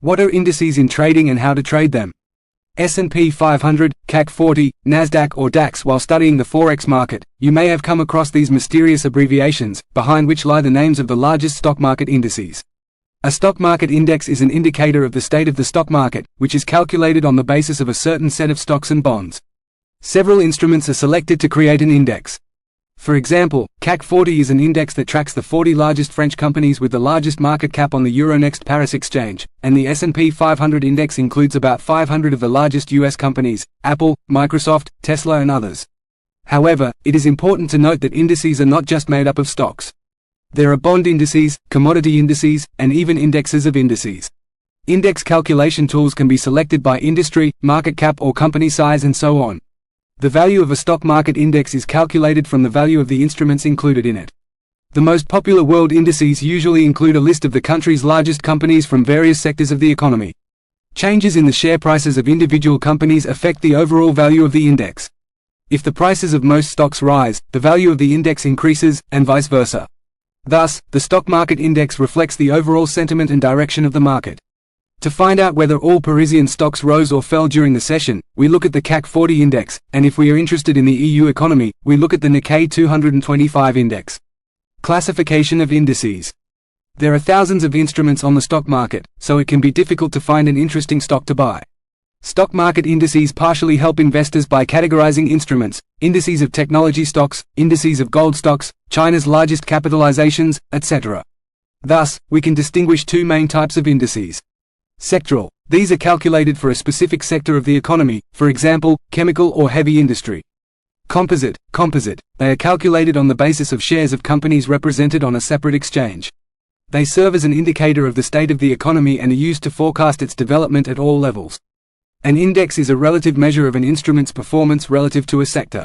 What are indices in trading and how to trade them? S&P 500, CAC 40, NASDAQ or DAX. While studying the Forex market, you may have come across these mysterious abbreviations, behind which lie the names of the largest stock market indices. A stock market index is an indicator of the state of the stock market, which is calculated on the basis of a certain set of stocks and bonds. Several instruments are selected to create an index. For example, CAC 40 is an index that tracks the 40 largest French companies with the largest market cap on the Euronext Paris exchange, and the S&P 500 index includes about 500 of the largest US companies, Apple, Microsoft, Tesla and others. However, it is important to note that indices are not just made up of stocks. There are bond indices, commodity indices, and even indexes of indices. Index calculation tools can be selected by industry, market cap or company size and so on. The value of a stock market index is calculated from the value of the instruments included in it. The most popular world indices usually include a list of the country's largest companies from various sectors of the economy. Changes in the share prices of individual companies affect the overall value of the index. If the prices of most stocks rise, the value of the index increases, and vice versa. Thus, the stock market index reflects the overall sentiment and direction of the market. To find out whether all Parisian stocks rose or fell during the session, we look at the CAC 40 index, and if we are interested in the EU economy, we look at the Nikkei 225 index. Classification of indices. There are thousands of instruments on the stock market, so it can be difficult to find an interesting stock to buy. Stock market indices partially help investors by categorizing instruments, indices of technology stocks, indices of gold stocks, China's largest capitalizations, etc. Thus, we can distinguish two main types of indices. Sectoral. These are calculated for a specific sector of the economy, for example, chemical or heavy industry. Composite. They are calculated on the basis of shares of companies represented on a separate exchange. They serve as an indicator of the state of the economy and are used to forecast its development at all levels. An index is a relative measure of an instrument's performance relative to a sector.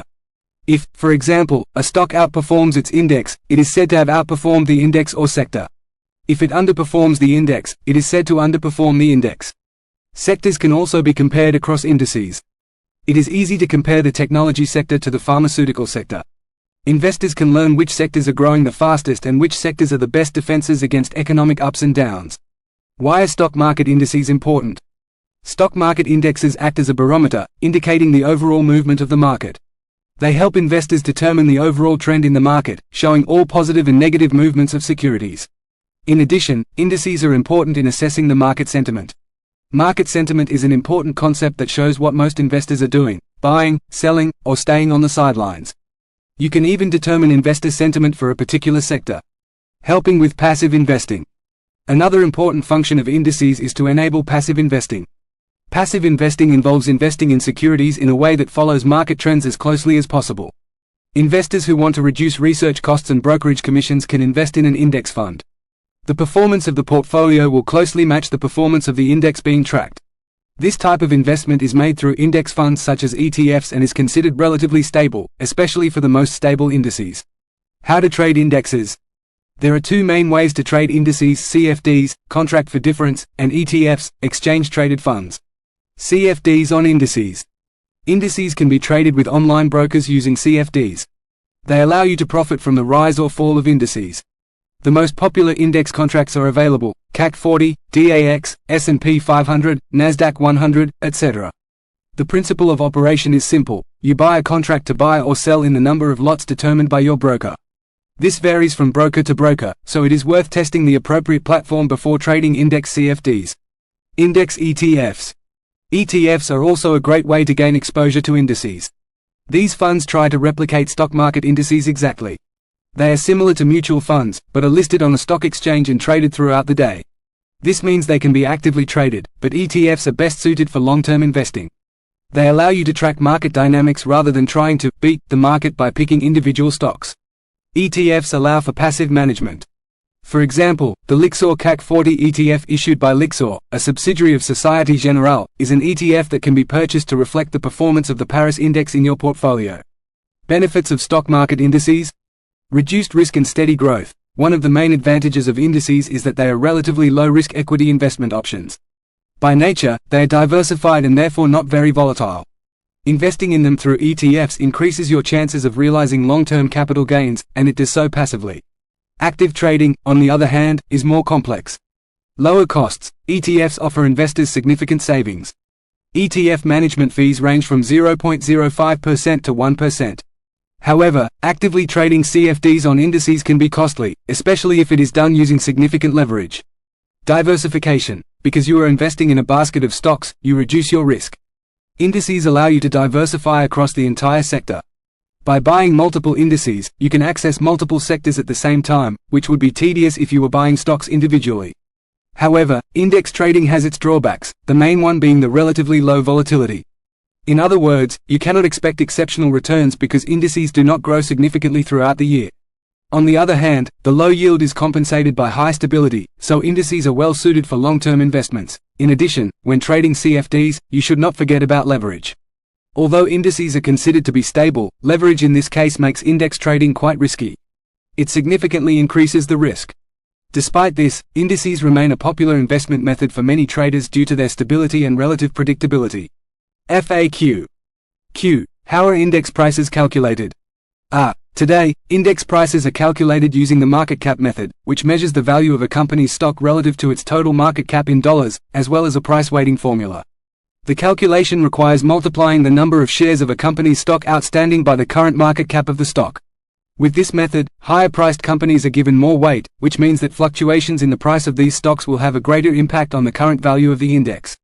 If, for example, a stock outperforms its index, it is said to have outperformed the index or sector. If it underperforms the index, it is said to underperform the index. Sectors can also be compared across indices. It is easy to compare the technology sector to the pharmaceutical sector. Investors can learn which sectors are growing the fastest and which sectors are the best defenses against economic ups and downs. Why are stock market indices important? Stock market indexes act as a barometer, indicating the overall movement of the market. They help investors determine the overall trend in the market, showing all positive and negative movements of securities. In addition, indices are important in assessing the market sentiment. Market sentiment is an important concept that shows what most investors are doing, buying, selling, or staying on the sidelines. You can even determine investor sentiment for a particular sector. Helping with passive investing. Another important function of indices is to enable passive investing. Passive investing involves investing in securities in a way that follows market trends as closely as possible. Investors who want to reduce research costs and brokerage commissions can invest in an index fund. The performance of the portfolio will closely match the performance of the index being tracked. This type of investment is made through index funds such as ETFs and is considered relatively stable, especially for the most stable indices. How to trade indexes. There are two main ways to trade indices: CFDs, contract for difference, and ETFs, exchange-traded funds. CFDs on indices. Indices can be traded with online brokers using CFDs. They allow you to profit from the rise or fall of indices. The most popular index contracts are available: CAC 40, DAX, S&P 500, NASDAQ 100, etc. The principle of operation is simple. You buy a contract to buy or sell in the number of lots determined by your broker. This varies from broker to broker, so it is worth testing the appropriate platform before trading index CFDs. Index ETFs. ETFs are also a great way to gain exposure to indices. These funds try to replicate stock market indices exactly. They are similar to mutual funds, but are listed on a stock exchange and traded throughout the day. This means they can be actively traded, but ETFs are best suited for long-term investing. They allow you to track market dynamics rather than trying to beat the market by picking individual stocks. ETFs allow for passive management. For example, the Lyxor CAC 40 ETF issued by Lyxor, a subsidiary of Société Générale, is an ETF that can be purchased to reflect the performance of the Paris index in your portfolio. Benefits of stock market indices. Reduced risk and steady growth. One of the main advantages of indices is that they are relatively low-risk equity investment options. By nature, they are diversified and therefore not very volatile. Investing in them through ETFs increases your chances of realizing long-term capital gains, and it does so passively. Active trading, on the other hand, is more complex. Lower costs. ETFs offer investors significant savings. ETF management fees range from 0.05% to 1%. However, actively trading CFDs on indices can be costly, especially if it is done using significant leverage. Diversification. Because you are investing in a basket of stocks, you reduce your risk. Indices allow you to diversify across the entire sector. By buying multiple indices, you can access multiple sectors at the same time, which would be tedious if you were buying stocks individually. However, index trading has its drawbacks, the main one being the relatively low volatility. In other words, you cannot expect exceptional returns because indices do not grow significantly throughout the year. On the other hand, the low yield is compensated by high stability, so indices are well suited for long-term investments. In addition, when trading CFDs, you should not forget about leverage. Although indices are considered to be stable, leverage in this case makes index trading quite risky. It significantly increases the risk. Despite this, indices remain a popular investment method for many traders due to their stability and relative predictability. FAQ. Q. How are index prices calculated? Today, index prices are calculated using the market cap method, which measures the value of a company's stock relative to its total market cap in dollars, as well as a price weighting formula. The calculation requires multiplying the number of shares of a company's stock outstanding by the current market cap of the stock. With this method, higher-priced companies are given more weight, which means that fluctuations in the price of these stocks will have a greater impact on the current value of the index.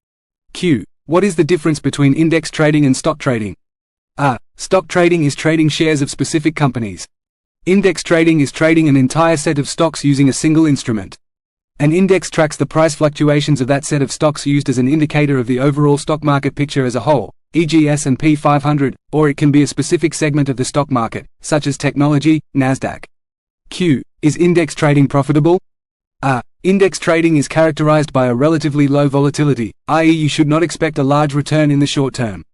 Q. What is the difference between index trading and stock trading? Stock trading is trading shares of specific companies. Index trading is trading an entire set of stocks using a single instrument. An index tracks the price fluctuations of that set of stocks used as an indicator of the overall stock market picture as a whole, e.g. S&P 500, or it can be a specific segment of the stock market, such as technology, NASDAQ. Q. Is index trading profitable? Index trading is characterized by a relatively low volatility, i.e. you should not expect a large return in the short term.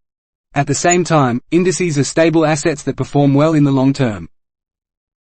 At the same time, indices are stable assets that perform well in the long term.